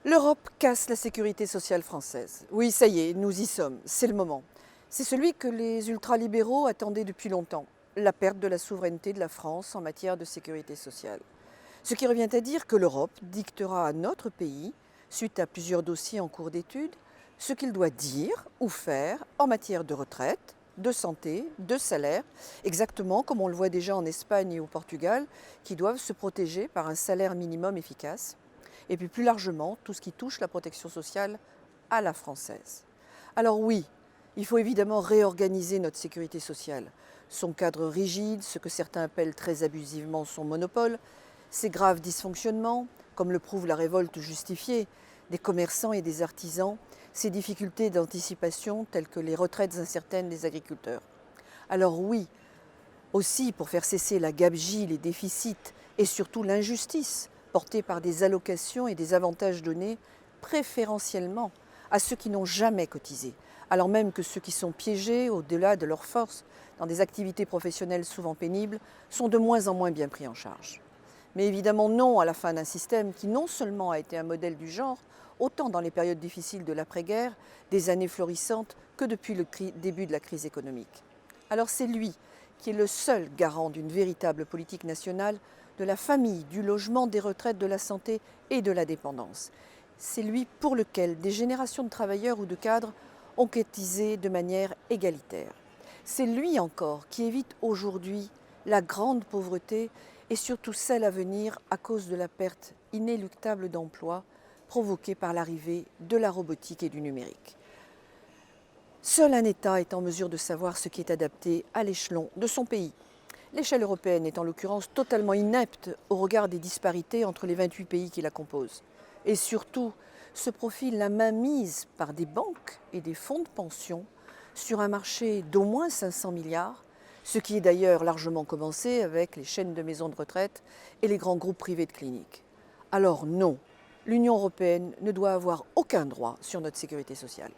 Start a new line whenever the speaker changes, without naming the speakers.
L'Europe casse la sécurité sociale française. Oui, ça y est, nous y sommes, c'est le moment. C'est celui que les ultralibéraux attendaient depuis longtemps, la perte de la souveraineté de la France en matière de sécurité sociale. Ce qui revient à dire que l'Europe dictera à notre pays, suite à plusieurs dossiers en cours d'étude, ce qu'il doit dire ou faire en matière de retraite, de santé, de salaire, exactement comme on le voit déjà en Espagne et au Portugal, qui doivent se protéger par un salaire minimum efficace, et puis plus largement tout ce qui touche la protection sociale à la française. Alors oui, il faut évidemment réorganiser notre sécurité sociale. Son cadre rigide, ce que certains appellent très abusivement son monopole, ses graves dysfonctionnements, comme le prouve la révolte justifiée des commerçants et des artisans, ses difficultés d'anticipation telles que les retraites incertaines des agriculteurs. Alors oui, aussi pour faire cesser la gabegie, les déficits et surtout l'injustice portée par des allocations et des avantages donnés préférentiellement à ceux qui n'ont jamais cotisé, alors même que ceux qui sont piégés au-delà de leurs forces dans des activités professionnelles souvent pénibles sont de moins en moins bien pris en charge. Mais évidemment non à la fin d'un système qui non seulement a été un modèle du genre, autant dans les périodes difficiles de l'après-guerre, des années florissantes, que depuis le début de la crise économique. Alors c'est lui qui est le seul garant d'une véritable politique nationale de la famille, du logement, des retraites, de la santé et de la dépendance. C'est lui pour lequel des générations de travailleurs ou de cadres ont cotisé de manière égalitaire. C'est lui encore qui évite aujourd'hui la grande pauvreté et surtout celle à venir à cause de la perte inéluctable d'emplois provoquée par l'arrivée de la robotique et du numérique. Seul un État est en mesure de savoir ce qui est adapté à l'échelon de son pays. L'échelle européenne est en l'occurrence totalement inepte au regard des disparités entre les 28 pays qui la composent. Et surtout, se profile la mainmise par des banques et des fonds de pension sur un marché d'au moins 500 milliards, ce qui est d'ailleurs largement commencé avec les chaînes de maisons de retraite et les grands groupes privés de cliniques. Alors non, l'Union européenne ne doit avoir aucun droit sur notre sécurité sociale.